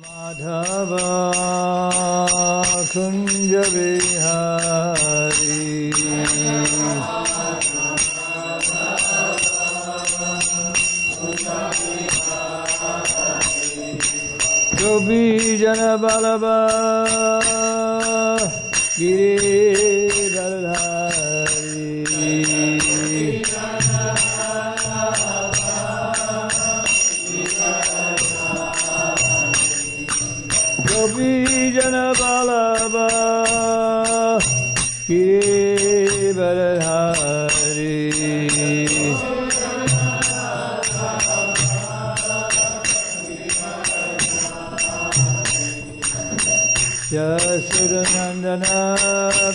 Madhava Kunja Vihari Gopi Jana Balaba Giridhari Gopi Jana Balaba Giridhari Yasuranandana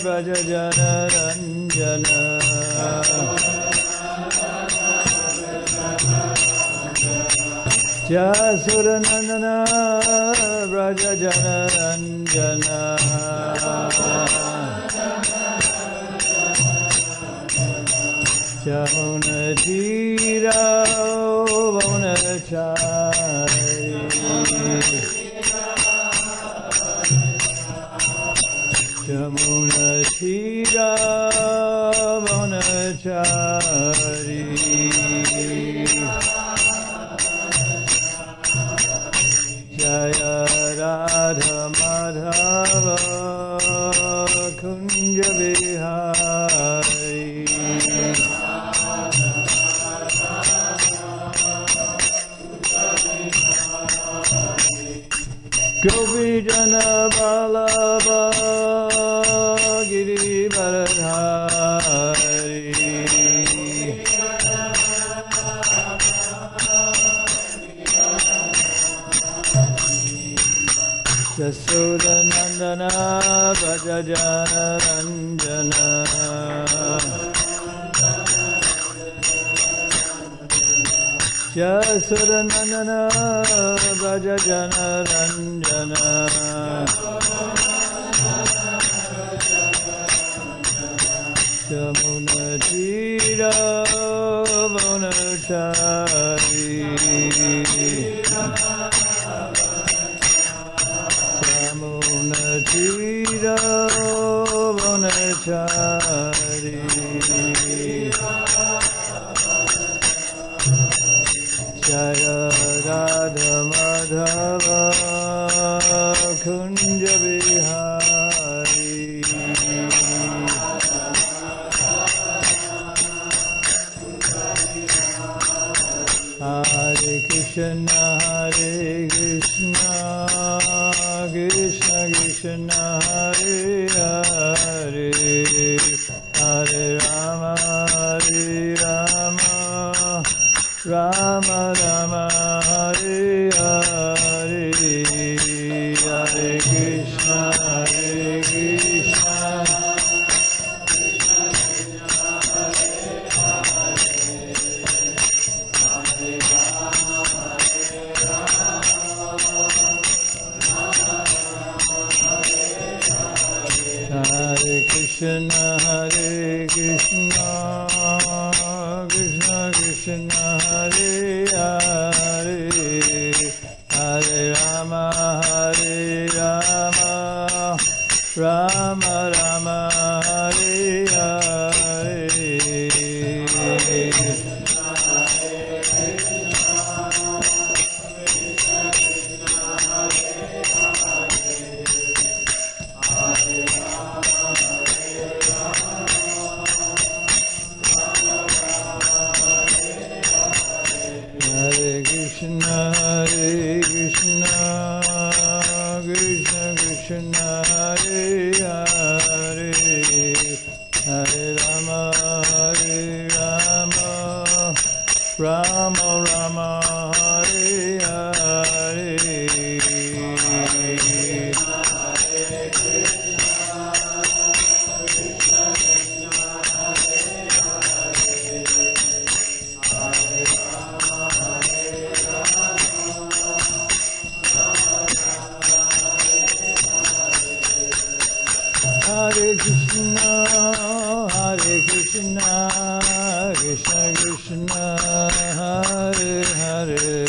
Brajajana Ranjana Yasuranandana Brajajana Ranjana Jamuna Tira Vanachari Jamuna Tira Vanachari Jaya Radha Madhava Kunja Vihari Gopi Jana Balaba Giridhari Yasodanandana Brajajana Ranjana Yasodanandana Brajajana Ranjana Jamuna Tira Vanachari Jamuna Tira Vanachari Jaya Radha Madhava Kunja Vihari Hare Krishna Hare Krishna Krishna Krishna Hare Hare Hare Rama Hare Rama Rama Rama Hare Hare Hare Krishna Hare Krishna Hare Krishna Hare Krishna Krishna Krishna Hare Hare Hare Rama Hare Rama Rama Rama Hare Hare Hare Krishna Hare Krishna Krishna Krishna Hare Hare Hare Rama Hare Rama Rama Rama Hare Hare Hare Krishna, Hare Krishna, Krishna Krishna, Hare Hare,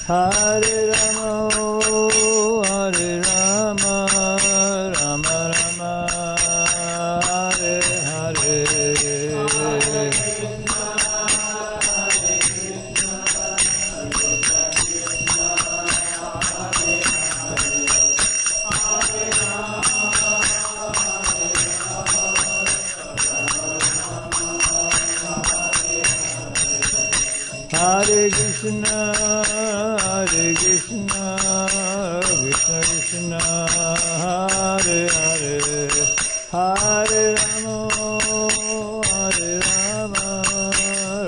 Hare Rama, Krishna, Hare Krishna, Krishna Krishna, Hare Hare, Hare Rama, Hare Rama,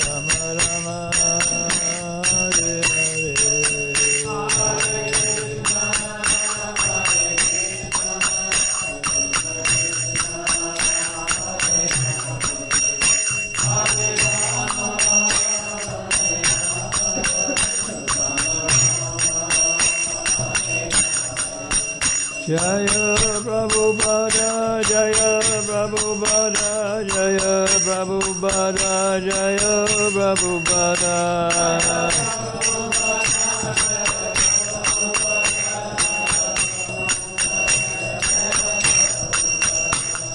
Rama Rama, Hare Hare. Jaya Prabhupada, Jaya Prabhupada, Jaya Prabhupada, Jaya Prabhupada.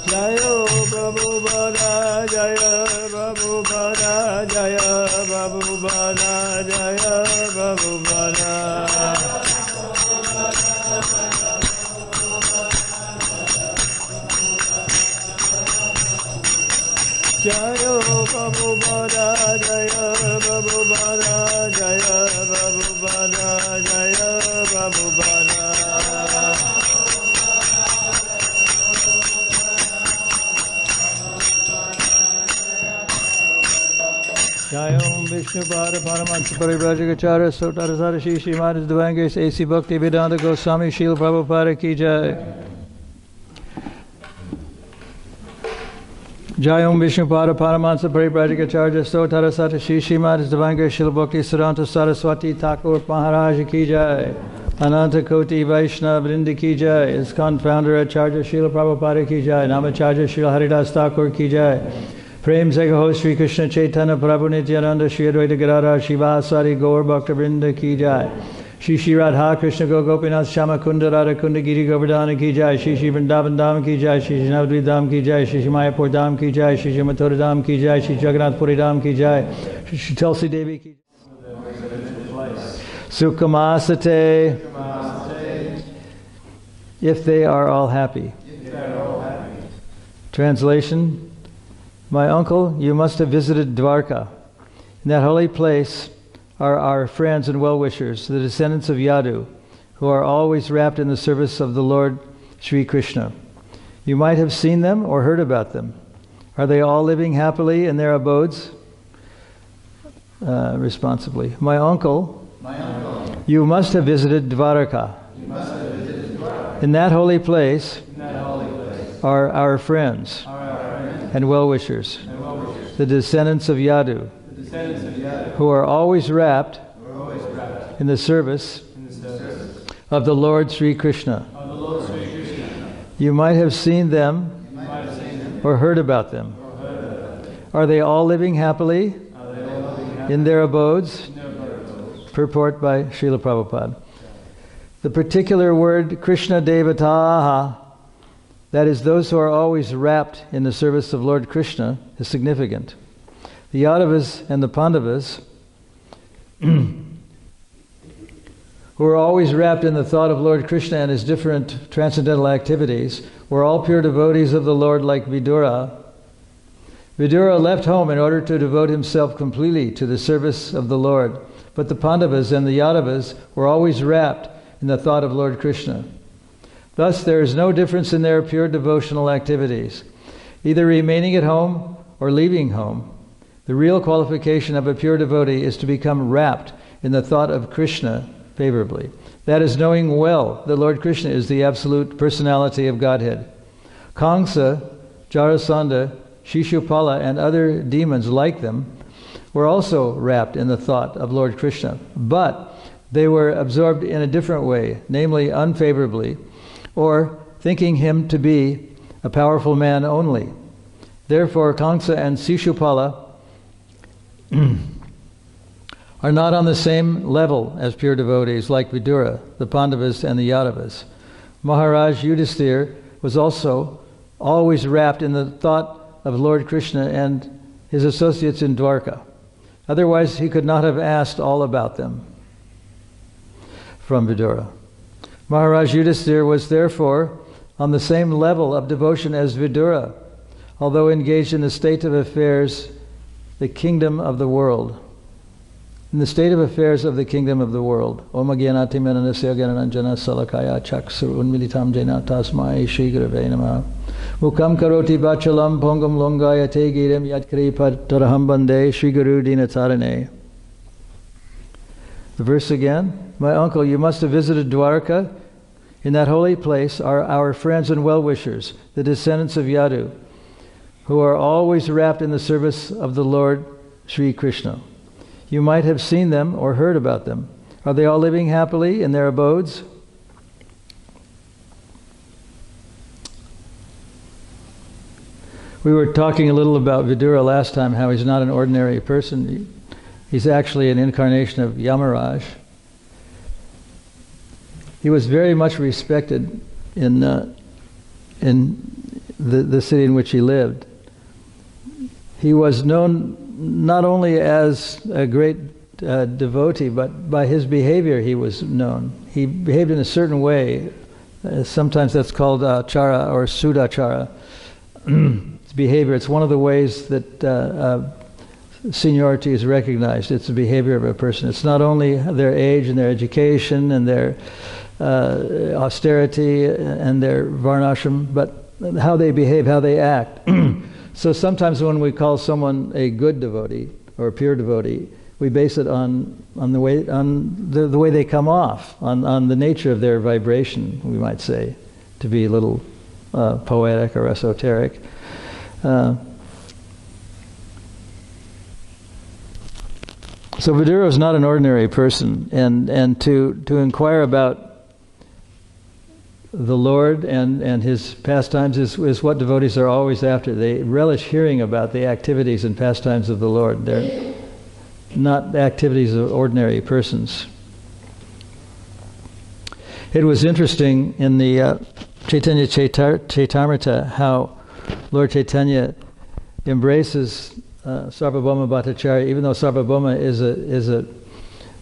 Jaya Prabhupada, Jaya Prabhupada, Jaya Prabhupada, Jaya Prabhupada. Jaya Prabhupada, Jaya Prabhupada, Jaya Prabhupada, Jaya Prabhupada. Jayam Vishnu Pada Paramahansa Parivrajagacharya Sotarasara Shri Srimad Bhagavatam A.C. Bhakti Vedanta Goswami Srila Prabhupada Ki Jai. Jayam Vishnu Pada Paramahansa Parivrajagacharya Sotarasara Shri Srimad Bhagavatam Srila Bhakti Siddhanta Saraswati Thakur Maharaj Ki Jai. Ananta Koti Vaishnava Vrinda Ki Jai. ISKCON founder Acharya Srila Prabhupada Ki Jai. Namacharya Srila Haridas Thakur Ki Jai. Prem Sagaho Sri Krishna Chaitanya Prabhu Nityananda Shri Advaita Gadadhar Shivasari Gaur Bhakta Vrinda Ki Jai. Shri Shri Radha Krishna Go Gopinath Shama Kunda Radha Kunda Giri Govardhana Ki Jai. Shri Shri Vrindavan Dham Ki Jai. Shri Shri Navadvip Dham Ki Jai. Shri Shri Mayapur Dham Ki Jai. Shri Shri Mathura Dham Ki Jai. Shri Jagannath Puri Dham Ki Jai. Shri Shri Tulsi Devi Ki Jai. Sukhamasate. If they are all happy. Translation. My uncle, you must have visited Dwarka. In that holy place are our friends and well-wishers, the descendants of Yadu, who are always wrapped in the service of the Lord Sri Krishna. You might have seen them or heard about them. Are they all living happily in their abodes? Responsibly. My uncle, you must have visited Dwarka. In that holy place are our friends and well-wishers, the descendants of Yadu, who are always wrapped in the service of the Lord Sri Krishna. You might have seen them or heard about them. Are they all living happily in their abodes? Purport by Srila Prabhupada. The particular word Krishna Devataha, that is, those who are always wrapped in the service of Lord Krishna, is significant. The Yadavas and the Pandavas, who are always wrapped in the thought of Lord Krishna and his different transcendental activities, were all pure devotees of the Lord like Vidura. Vidura left home in order to devote himself completely to the service of the Lord, but the Pandavas and the Yadavas were always wrapped in the thought of Lord Krishna. Thus, there is no difference in their pure devotional activities, either remaining at home or leaving home. The real qualification of a pure devotee is to become wrapped in the thought of Krishna favorably. That is, knowing well that Lord Krishna is the absolute personality of Godhead. Kamsa, Jarasandha, Shishupala, and other demons like them were also wrapped in the thought of Lord Krishna, but they were absorbed in a different way, namely unfavorably, or thinking him to be a powerful man only. Therefore, Kamsa and Shishupala are not on the same level as pure devotees like Vidura, the Pandavas, and the Yadavas. Maharaj Yudhisthira was also always wrapped in the thought of Lord Krishna and his associates in Dwarka. Otherwise, he could not have asked all about them from Vidura. Maharaj Yudhisthira was therefore on the same level of devotion as Vidura, although engaged in the state of affairs, the kingdom of the world. in the state of affairs of the kingdom of the world. Om Agyanati Menanasya Gyanananjana Salakaya Chaksur Unmilitam Jena Tasmai Shri Gurave Namaha. Mukam Karoti Bachalam Pongam Longaya Te Giram Yatkri Pataraham Bande Shri Guru Dinatarane. The verse again. My uncle, you must have visited Dwarka. In that holy place are our friends and well-wishers, the descendants of Yadu, who are always wrapped in the service of the Lord Sri Krishna. You might have seen them or heard about them. Are they all living happily in their abodes? We were talking a little about Vidura last time, how he's not an ordinary person. He's actually an incarnation of Yamaraj. He was very much respected in the city in which he lived. He was known not only as a great devotee, but by his behavior he was known. He behaved in a certain way. Sometimes that's called achara or sudachara. It's behavior. It's one of the ways that seniority is recognized. It's the behavior of a person. It's not only their age and their education and their austerity and their varnashram, but how they behave, how they act. So sometimes when we call someone a good devotee or a pure devotee, we base it on the way they come off, on the nature of their vibration, we might say, to be a little poetic or esoteric. So Vidura is not an ordinary person, and to inquire about the Lord and his pastimes is what devotees are always after. They relish hearing about the activities and pastimes of the Lord. They're not activities of ordinary persons. It was interesting in the Chaitanya Chaitamrita how Lord Chaitanya embraces Sarvabhauma Bhattacharya, even though Sarvabhauma is a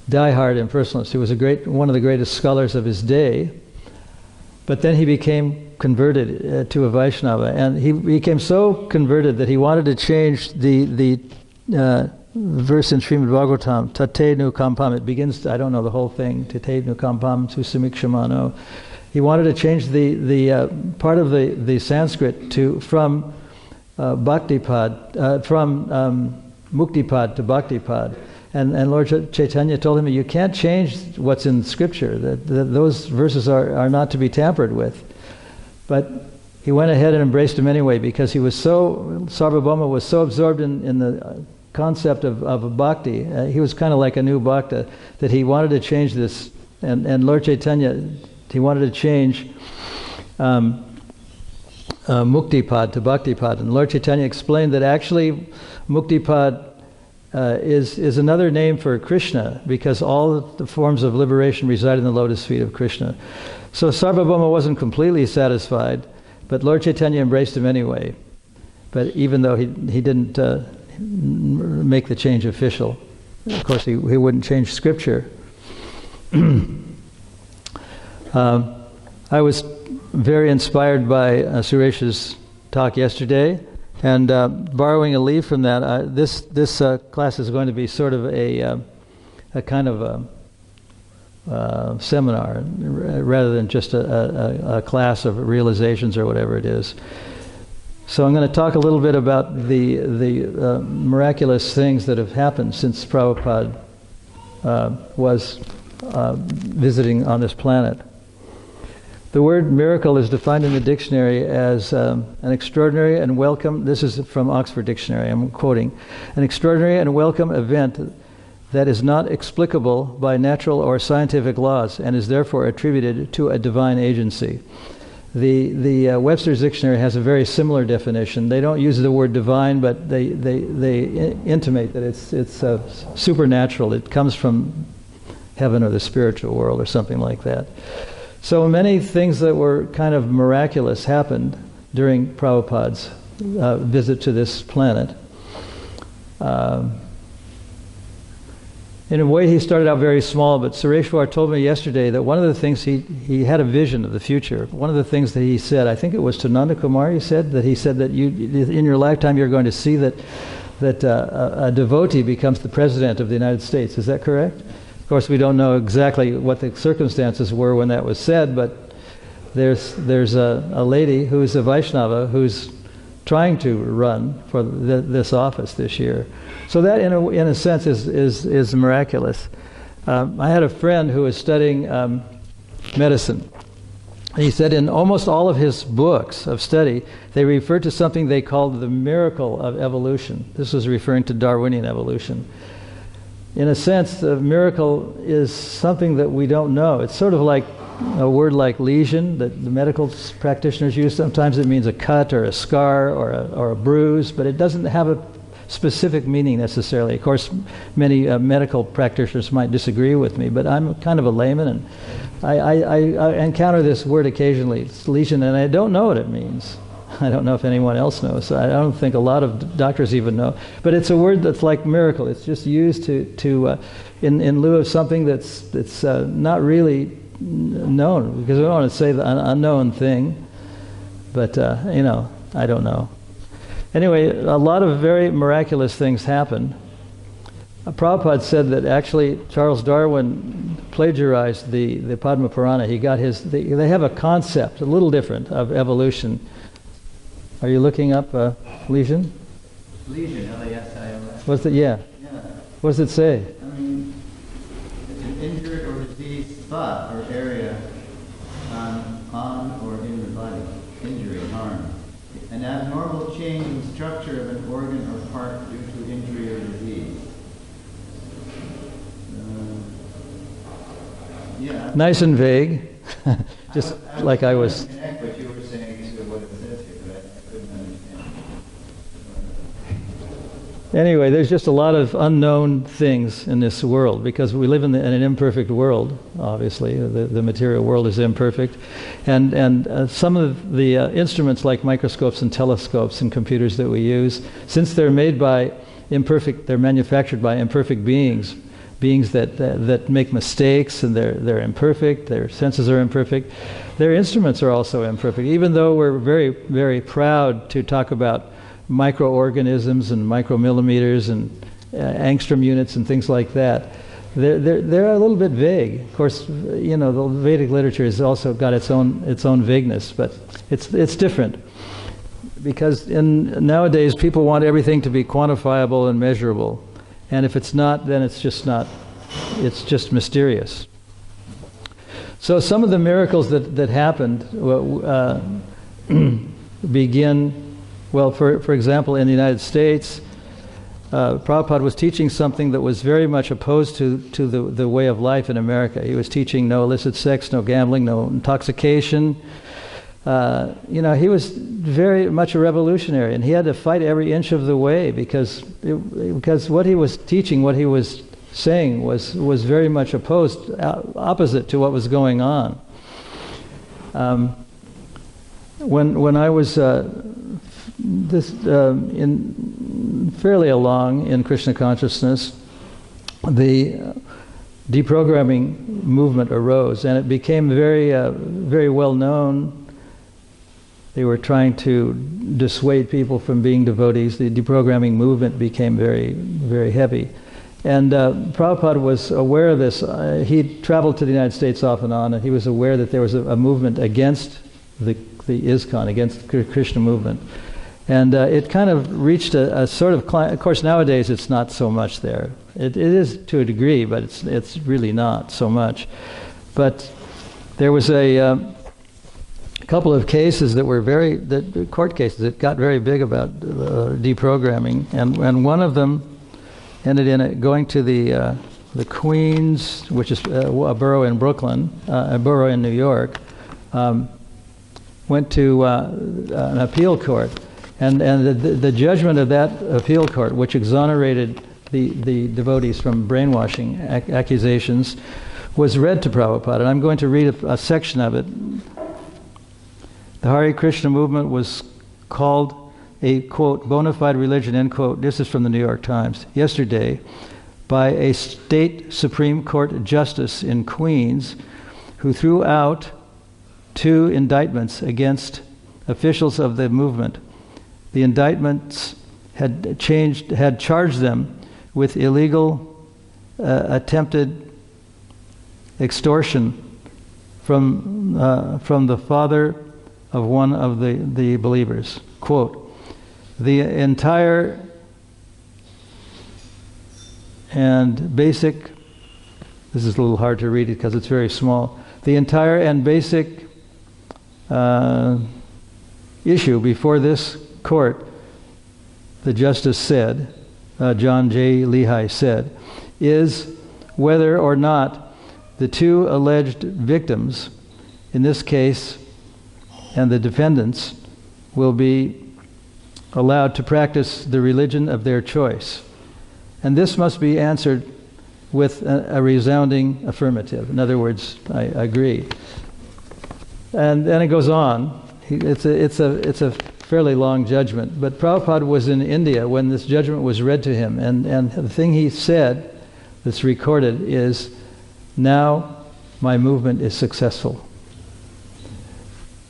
diehard impersonalist. He was one of the greatest scholars of his day. But then he became converted to a Vaishnava, and he became so converted that he wanted to change the verse in Srimad Bhagavatam, Tate nu kampam. It begins, I don't know the whole thing, Tate nu kampam susamikshamano. He wanted to change the part of the Sanskrit from bhaktipad, from muktipad to bhaktipad. And Lord Chaitanya told him, you can't change what's in Scripture. That those verses are not to be tampered with. But he went ahead and embraced him anyway, because Sarvabhauma was so absorbed in the concept of bhakti. He was kind of like a new bhakta, that he wanted to change this. And Lord Chaitanya, he wanted to change muktipad to bhaktipad. And Lord Chaitanya explained that actually muktipad is another name for Krishna, because all the forms of liberation reside in the lotus feet of Krishna. So Sarvabhauma wasn't completely satisfied, but Lord Chaitanya embraced him anyway. But even though he didn't make the change official, of course he wouldn't change Scripture. I was very inspired by Suresh's talk yesterday. And borrowing a leaf from that, this class is going to be sort of a kind of a seminar, rather than just a class of realizations or whatever it is. So I'm going to talk a little bit about the miraculous things that have happened since Prabhupada was visiting on this planet. The word miracle is defined in the dictionary as an extraordinary and welcome, this is from Oxford Dictionary, I'm quoting, an extraordinary and welcome event that is not explicable by natural or scientific laws and is therefore attributed to a divine agency. The Webster's Dictionary has a very similar definition. They don't use the word divine, but they intimate that it's supernatural. It comes from heaven or the spiritual world or something like that. So many things that were kind of miraculous happened during Prabhupada's visit to this planet. In a way, he started out very small, but Sureshwar told me yesterday that one of the things he had a vision of the future. One of the things that he said, I think it was to Nanda Kumar, he said that you in your lifetime you're going to see that that a devotee becomes the president of the United States. Is that correct? Of course, we don't know exactly what the circumstances were when that was said, but there's a lady who's a Vaishnava who's trying to run for this office this year. So that, in a sense, is miraculous. I had a friend who was studying medicine. He said in almost all of his books of study, they referred to something they called the miracle of evolution. This was referring to Darwinian evolution. In a sense, the miracle is something that we don't know. It's sort of like a word like lesion that the medical practitioners use. Sometimes it means a cut or a scar or a bruise, but it doesn't have a specific meaning necessarily. Of course, many medical practitioners might disagree with me, but I'm kind of a layman, and I encounter this word occasionally. It's lesion, and I don't know what it means. I don't know if anyone else knows. I don't think a lot of doctors even know. But it's a word that's like miracle. It's just used to in lieu of something that's not really known, because we don't want to say the unknown thing. But I don't know. Anyway, a lot of very miraculous things happen. Prabhupada said that actually Charles Darwin plagiarized the Padma Purana. He got they have a concept, a little different, of evolution. Are you looking up lesion? Lesion, L-A-S-I-O-N. What's it? Yeah. What does it say? I mean, it's an injured or diseased spot or area on or in the body. Injury, harm. An abnormal change in structure of an organ or part due to injury or disease. Yeah. Nice and vague, just like I was. Connect what you were saying to what it says here, but I couldn't understand. Anyway, there's just a lot of unknown things in this world because we live in an imperfect world. Obviously, the material world is imperfect, and some of the instruments like microscopes and telescopes and computers that we use, since they're made by they're manufactured by imperfect beings that make mistakes, and they're imperfect. Their senses are imperfect. Their instruments are also imperfect. Even though we're very, very proud to talk about microorganisms and micromillimeters and angstrom units and things like that, they're a little bit vague. Of course, the Vedic literature has also got its own vagueness, but it's different because nowadays people want everything to be quantifiable and measurable, and if it's not, then it's just not. It's just mysterious. So some of the miracles that happened begin. Well, for example, in the United States, Prabhupada was teaching something that was very much opposed to the way of life in America. He was teaching no illicit sex, no gambling, no intoxication. He was very much a revolutionary, and he had to fight every inch of the way because what he was teaching, what he was saying was very much opposite to what was going on. When I was fairly along in Krishna consciousness, the deprogramming movement arose, and it became very, very well known. They were trying to dissuade people from being devotees. The deprogramming movement became very, very heavy. And Prabhupada was aware of this. He traveled to the United States off and on, and he was aware that there was a movement against the ISKCON, against the Krishna movement. And it kind of reached a sort of of course, nowadays it's not so much there. It is to a degree, but it's really not so much. But there was a couple of cases that were court cases that got very big about deprogramming, and one of them ended in going to the Queens, which is a borough in Brooklyn, a borough in New York, went to an appeal court. And the judgment of that appeal court, which exonerated the devotees from brainwashing accusations, was read to Prabhupada. And I'm going to read a section of it. The Hare Krishna movement was called a, quote, bona fide religion, end quote. This is from the New York Times. Yesterday, by a state Supreme Court justice in Queens, who threw out 2 indictments against officials of the movement. The indictments had charged them with illegal attempted extortion from the father of one of the believers. Quote, the entire and basic, this is a little hard to read it because it's very small, the entire and basic issue before this court, the justice said, John J. Lehi said, is whether or not the two alleged victims, in this case, and the defendants, will be allowed to practice the religion of their choice. And this must be answered with a resounding affirmative. In other words, I agree. And then it goes on. It's a fairly long judgment. But Prabhupada was in India when this judgment was read to him. And the thing he said that's recorded is, now my movement is successful.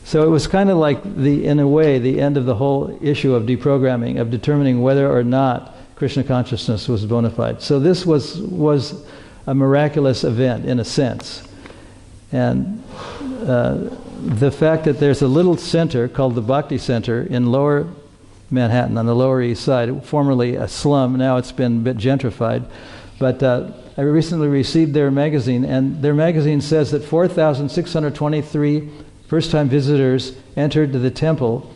So it was kind of like, in a way, the end of the whole issue of deprogramming, of determining whether or not Krishna consciousness was bona fide. So this was a miraculous event, in a sense. And the fact that there's a little center called the Bhakti Center in Lower Manhattan, on the Lower East Side, formerly a slum, now it's been a bit gentrified. But I recently received their magazine, and their magazine says that 4,623 first-time visitors entered the temple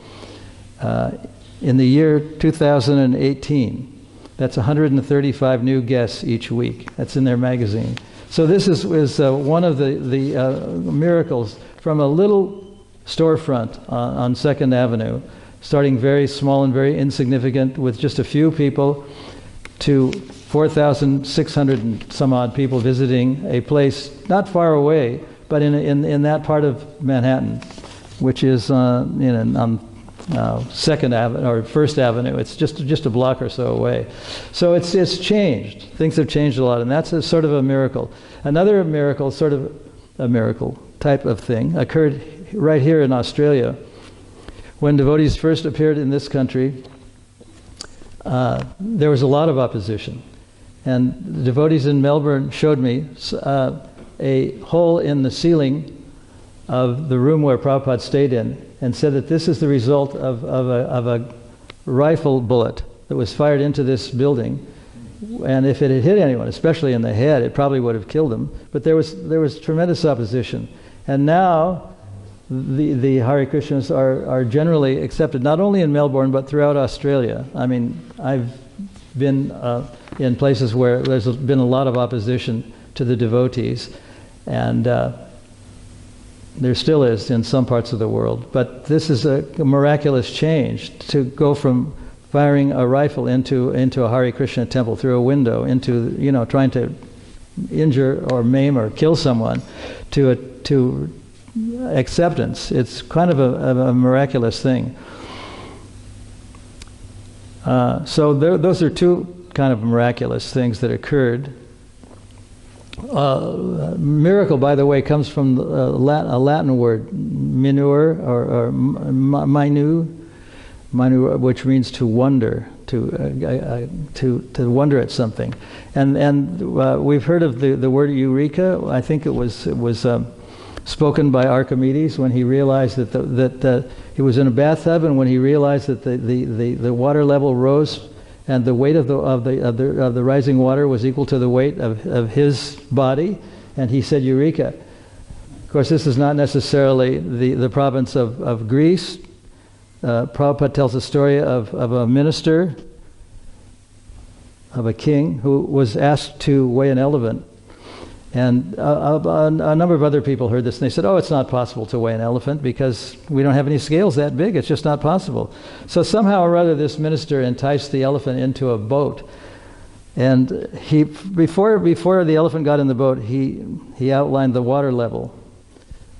in the year 2018. That's 135 new guests each week. That's in their magazine. So this is one of the miracles, from a little storefront on 2nd Avenue, starting very small and very insignificant with just a few people, to 4,600 and some odd people visiting a place not far away, but in that part of Manhattan, which is on 2nd Avenue or 1st Avenue. It's just a block or so away. So it's changed. Things have changed a lot, and that's a sort of a miracle. Another miracle, sort of a miracle type of thing, occurred right here in Australia. When devotees first appeared in this country, there was a lot of opposition. And the devotees in Melbourne showed me a hole in the ceiling of the room where Prabhupada stayed in, and said that this is the result of a rifle bullet that was fired into this building. And if it had hit anyone, especially in the head, it probably would have killed them. But there was tremendous opposition. And now the Hare Krishnas are generally accepted, not only in Melbourne, but throughout Australia. I mean, I've been in places where there's been a lot of opposition to the devotees, and there still is in some parts of the world. But this is a miraculous change, to go from firing a rifle into a Hare Krishna temple through a window, into trying to injure or maim or kill someone, to acceptance. It's kind of a miraculous thing. So those are two kind of miraculous things that occurred. Miracle, by the way, comes from a Latin word, minur or minu, which means to wonder, to wonder at something. And we've heard of the word eureka. I think it was spoken by Archimedes when he realized that he was in a bathtub, and when he realized that the water level rose, and the weight of the rising water was equal to the weight of his body, and he said eureka. Of course, this is not necessarily the province of Greece. Prabhupada tells a story of a minister, of a king, who was asked to weigh an elephant. And a number of other people heard this, and they said, oh, it's not possible to weigh an elephant because we don't have any scales that big. It's just not possible. So somehow or other, this minister enticed the elephant into a boat. And before the elephant got in the boat, he outlined the water level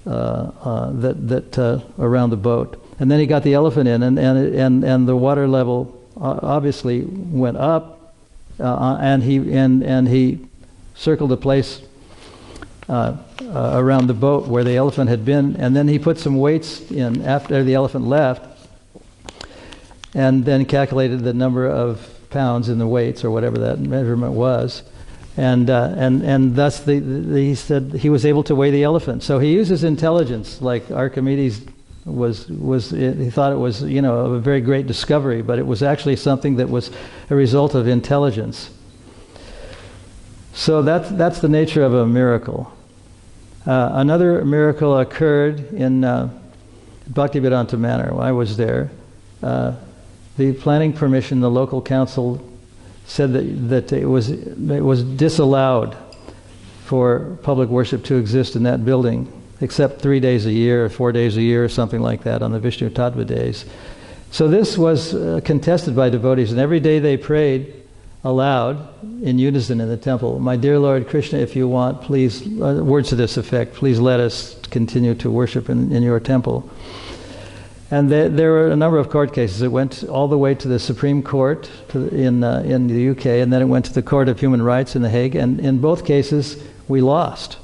that around the boat. And then he got the elephant in, and the water level obviously went up, and he circled a place around the boat where the elephant had been, and then he put some weights in after the elephant left, and then calculated the number of pounds in the weights or whatever that measurement was. And thus he said he was able to weigh the elephant. So he uses intelligence, like Archimedes he thought it was, a very great discovery, but it was actually something that was a result of intelligence. So that's the nature of a miracle. Another miracle occurred in Bhaktivedanta Manor. When I was there, the planning permission, the local council said that it was disallowed for public worship to exist in that building, except 3 days a year, or 4 days a year, or something like that on the Vishnu Tattva days. So this was contested by devotees, and every day they prayed aloud in unison in the temple, "My dear Lord Krishna, if you want, please," words to this effect, "please let us continue to worship in your temple." And there were a number of court cases. It went all the way to the Supreme Court in the UK, and then it went to the Court of Human Rights in The Hague, and in both cases we lost.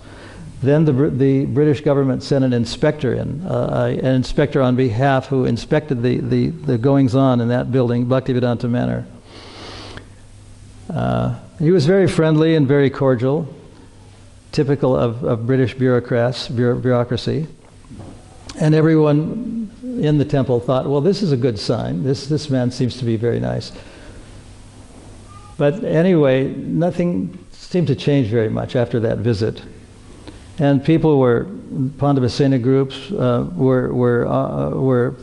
Then the British government sent an inspector in, an inspector on behalf who inspected the goings-on in that building, Bhaktivedanta Manor. He was very friendly and very cordial, typical of British bureaucracy. And everyone in the temple thought, well, this is a good sign. This man seems to be very nice. But anyway, nothing seemed to change very much after that visit. And people Pandavasena groups were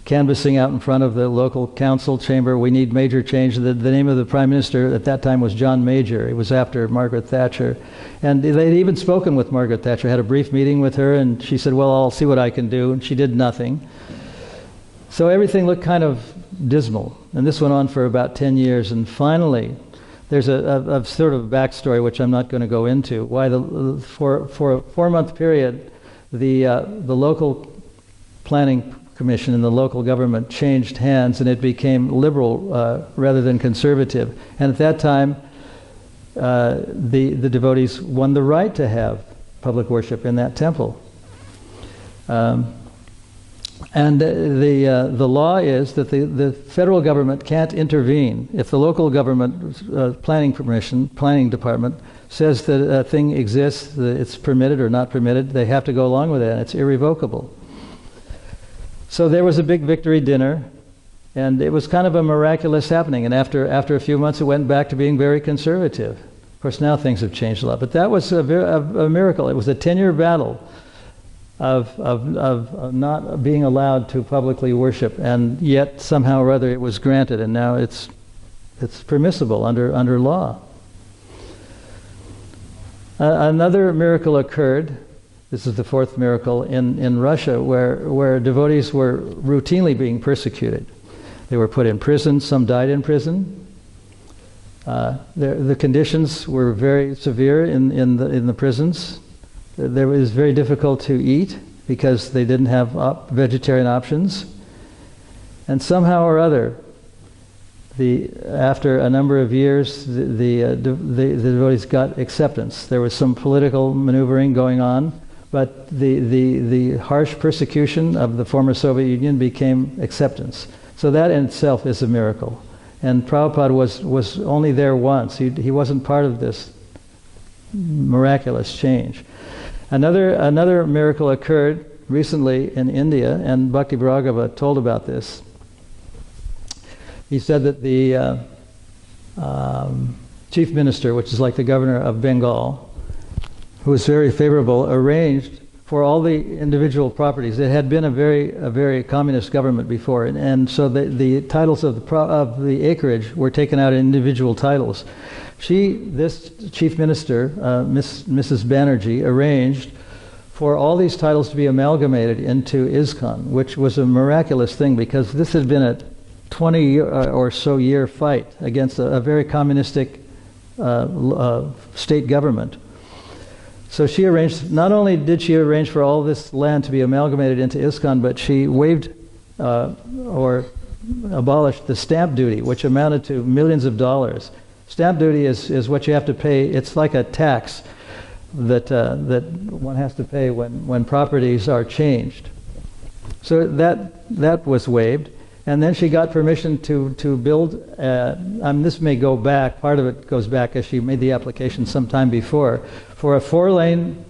canvassing out in front of the local council chamber. We need major change. The name of the prime minister at that time was John Major. It was after Margaret Thatcher. And they'd even spoken with Margaret Thatcher, had a brief meeting with her, and she said, well, I'll see what I can do. And she did nothing. So everything looked kind of dismal. And this went on for about 10 years. And finally, there's a sort of backstory, which I'm not going to go into, why for a 4-month period, the local planning commission and the local government changed hands, and it became liberal rather than conservative. And at that time, the devotees won the right to have public worship in that temple. And the law is that the federal government can't intervene. If the local government planning department says that a thing exists, that it's permitted or not permitted, they have to go along with it, and it's irrevocable. So there was a big victory dinner, and it was kind of a miraculous happening. And after a few months, it went back to being very conservative. Of course, now things have changed a lot. But that was a miracle. It was a 10-year battle of not being allowed to publicly worship, and yet somehow or other it was granted, and now it's permissible under law. Another miracle occurred. This is the fourth miracle in Russia, where devotees were routinely being persecuted. They were put in prison. Some died in prison. The conditions were very severe in the prisons. It was very difficult to eat because they didn't have vegetarian options. And somehow or other, after a number of years, the devotees got acceptance. There was some political maneuvering going on, but the harsh persecution of the former Soviet Union became acceptance. So that in itself is a miracle. And Prabhupada was only there once. He wasn't part of this miraculous change. Another miracle occurred recently in India, and Bhakti Bhargava told about this. He said that the chief minister, which is like the governor of Bengal, who was very favorable, arranged for all the individual properties. It had been a very communist government before, and so the titles of the acreage were taken out in individual titles. This chief minister, Mrs. Banerjee, arranged for all these titles to be amalgamated into ISKCON, which was a miraculous thing because this had been a 20 or so year fight against a very communistic state government. So she arranged, not only did she arrange for all this land to be amalgamated into ISKCON, but she waived or abolished the stamp duty, which amounted to millions of dollars. Stamp duty is what you have to pay. It's like a tax that one has to pay when properties are changed. So that was waived. And then she got permission to build, this may go back, part of it goes back as she made the application sometime before, for a 4-lane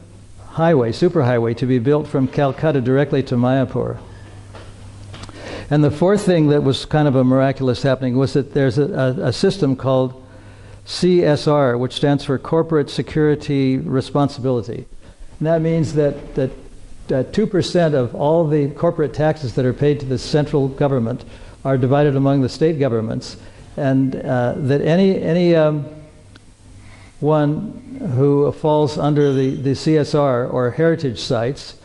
highway, superhighway, to be built from Calcutta directly to Mayapur. And the fourth thing that was kind of a miraculous happening was that there's a system called CSR, which stands for Corporate Security Responsibility. And that means that 2% of all the corporate taxes that are paid to the central government are divided among the state governments, and that any one who falls under the CSR or heritage sites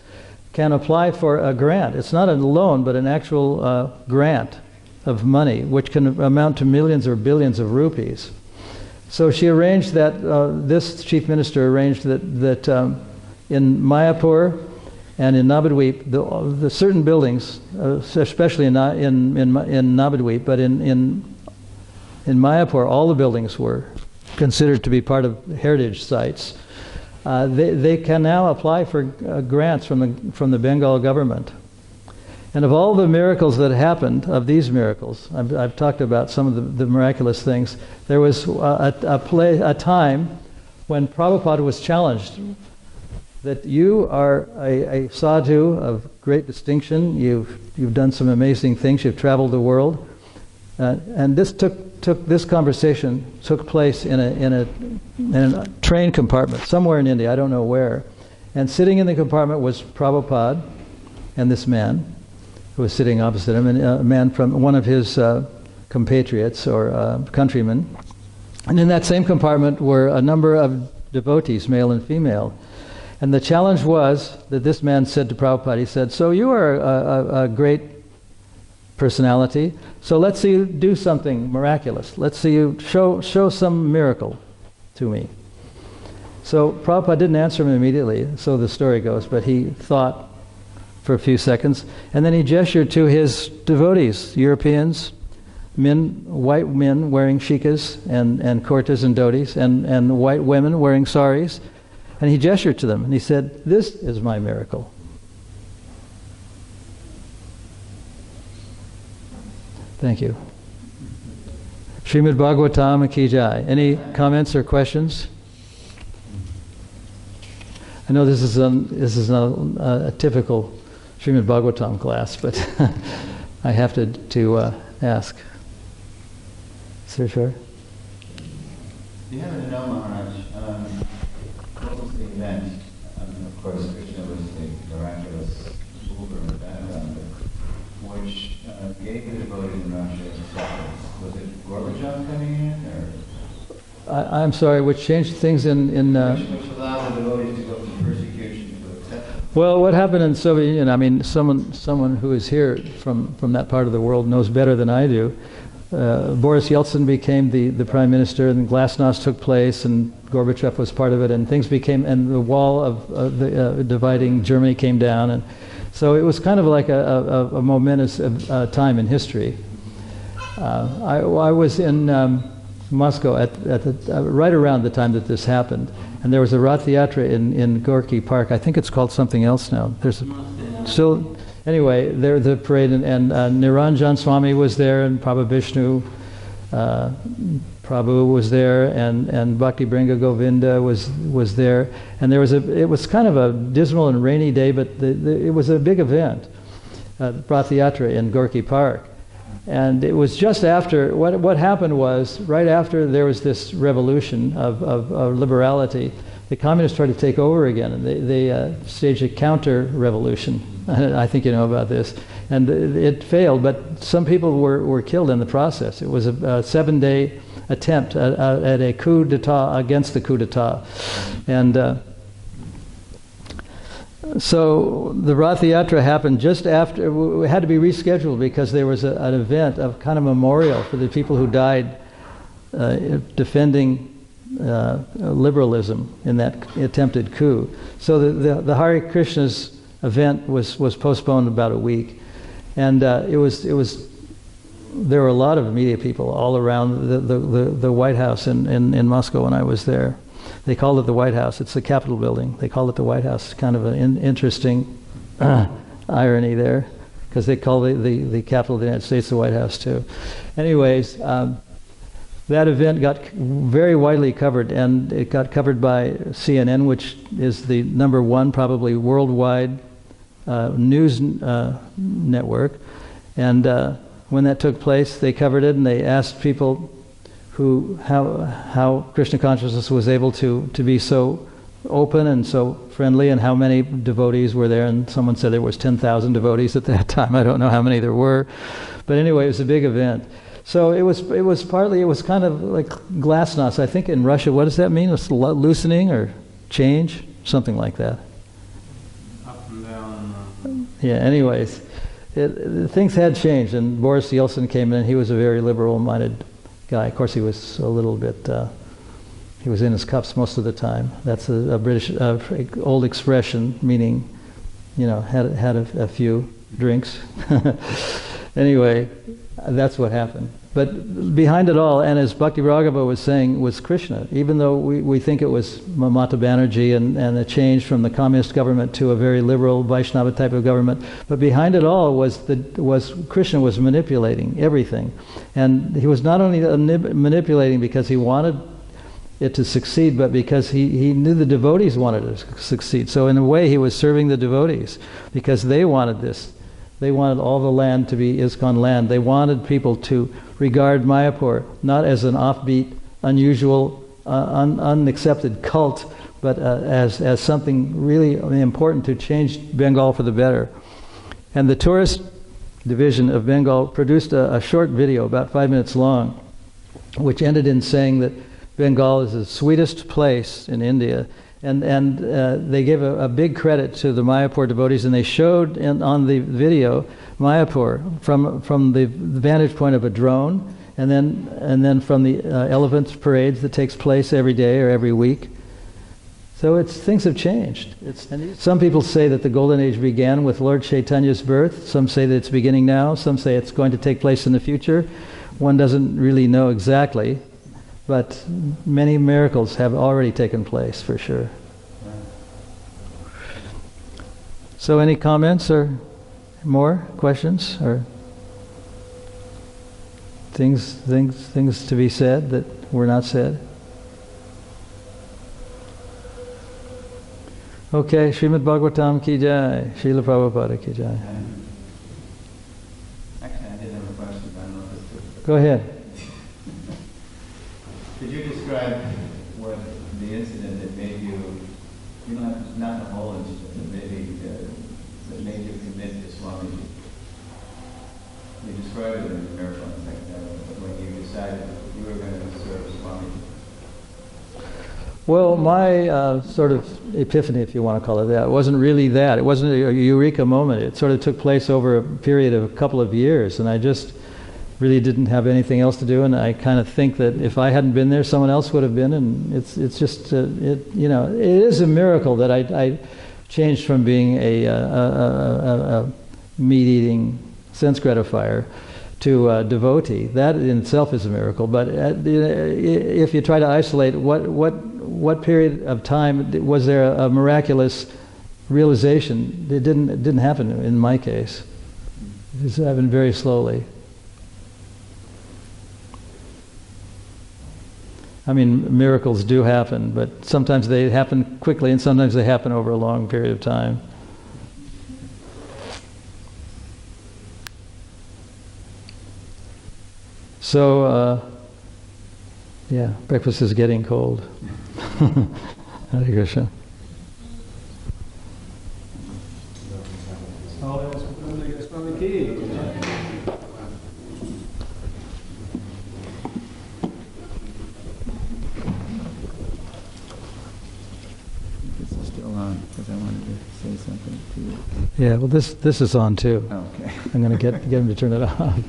can apply for a grant. It's not a loan, but an actual grant of money, which can amount to millions or billions of rupees. So she arranged that, this chief minister arranged that in Mayapur and in Navadvip, the certain buildings, especially in Navadvip, but in Mayapur, all the buildings were considered to be part of heritage sites. They can now apply for grants from the Bengal government. And of all the miracles that happened, of these miracles, I've talked about some of the miraculous things. There was a time when Prabhupada was challenged that you are a sadhu of great distinction. You've done some amazing things. You've traveled the world, and this conversation took place in a train compartment somewhere in India. I don't know where. And sitting in the compartment was Prabhupada and this man who was sitting opposite him, and a man from one of his compatriots or countrymen. And in that same compartment were a number of devotees, male and female. And the challenge was that this man said to Prabhupada, he said, "So you are a great personality, so let's see you do something miraculous. Let's see you show some miracle to me." So Prabhupada didn't answer him immediately, so the story goes, but he thought for a few seconds, and then he gestured to his devotees, Europeans, white men wearing shikas and kurtas and dhotis, and white women wearing saris, and he gestured to them, and he said, "This is my miracle." Thank you. Srimad Bhagavatam ki jai. Any comments or questions? I know this is not a typical Srimad Bhagavatam class, but I have to ask. Sir, sure. Do you happen to know, Maharaj, what was the event? Of course, Krishna was the miraculous mover in the background, but which gave the devotees in Russia acceptance. Was it Gorbachev coming in, or? I'm sorry, which changed things in which allowed the devotees to go from persecution to acceptance. Well, what happened in Soviet Union, I mean, someone who is here from that part of the world knows better than I do. Boris Yeltsin became the prime minister, and Glasnost took place, and Gorbachev was part of it, and things became, and the wall of the dividing Germany came down, and so it was kind of like a momentous time in history. I was in Moscow at right around the time that this happened, and there was a Rath Yatra in Gorky Park. I think it's called something else now. There's still. Anyway, there the parade, and Niranjan Swami was there, and Prabhu Vishnu, Prabhu was there, and Bhakti Bringa Govinda was there, and it was kind of a dismal and rainy day, but it was a big event, Rath Yatra in Gorky Park, and it was just after what happened was right after there was this revolution of liberality. The communists tried to take over again, and they staged a counter-revolution. I think you know about this. And it failed, but some people were killed in the process. It was a 7-day attempt at a coup d'etat against the coup d'etat. And so the Rath Yatra happened just after. It had to be rescheduled because there was an event of kind of memorial for the people who died defending liberalism in that attempted coup. So the Hare Krishna's event was postponed about a week, and there were a lot of media people all around the White House in Moscow when I was there. They called it the White House. It's the Capitol building. They called it the White House. Kind of an interesting irony there. because they call the capital of the United States the White House too. Anyways, that event got very widely covered, and it got covered by CNN, which is the #1 probably worldwide news network. And when that took place, they covered it, and they asked people how Krishna consciousness was able to be so open and so friendly, and how many devotees were there. And someone said there was 10,000 devotees at that time. I don't know how many there were, but anyway, it was a big event. So it was kind of like glasnost. I think in Russia, what does that mean? It's loosening or change, something like that. Up and down. Yeah. Anyways, things had changed, and Boris Yeltsin came in. He was a very liberal-minded guy. Of course, he was a little bit. He was in his cups most of the time. That's a British old expression, meaning, had a few drinks. Anyway, that's what happened. But behind it all, and as Bhakti Bhagavatam was saying, was Krishna. Even though we think it was Mamata Banerjee and a change from the communist government to a very liberal Vaishnava type of government, but behind it all was Krishna was manipulating everything. And he was not only manipulating because he wanted it to succeed, but because he knew the devotees wanted it to succeed. So in a way, he was serving the devotees because they wanted this. They wanted all the land to be ISKCON land. They wanted people to regard Mayapur not as an offbeat, unusual, unaccepted cult, but as something really important to change Bengal for the better. And the tourist division of Bengal produced a short video, about 5 minutes long, which ended in saying that Bengal is the sweetest place in India. And they gave a big credit to the Mayapur devotees, and they showed on the video Mayapur from the vantage point of a drone, and then from the elephant parades that takes place every day or every week. So things have changed. Some people say that the Golden Age began with Lord Chaitanya's birth. Some say that it's beginning now. Some say it's going to take place in the future. One doesn't really know exactly. But many miracles have already taken place, for sure. So any comments or more questions or things to be said that were not said? Okay, Srimad Bhagavatam ki jai, Srila Prabhupada ki jai. Actually, I did have a question, but I don't know if it's... Go ahead. Could you describe what the incident that made you know, not the whole incident, but maybe that made you commit to Swamiji? You described it in the miracle in fact, but when you decided you were going to serve Swamiji. Well, my sort of epiphany, if you want to call it that, it wasn't really that. It wasn't a eureka moment. It sort of took place over a period of a couple of years, and I just really didn't have anything else to do, and I kind of think that if I hadn't been there, someone else would have been. And it's just it is a miracle that I changed from being a meat-eating sense gratifier to a devotee. That in itself is a miracle. But if you try to isolate what period of time was there a miraculous realization, it didn't happen in my case. It happened very slowly. I mean, miracles do happen, but sometimes they happen quickly and sometimes they happen over a long period of time. So, yeah, breakfast is getting cold. Hare Krishna. Mukunda Goswami. Because I wanted to say something to you. Yeah, well, this is on too. Oh, okay. I'm going to get him to turn it off.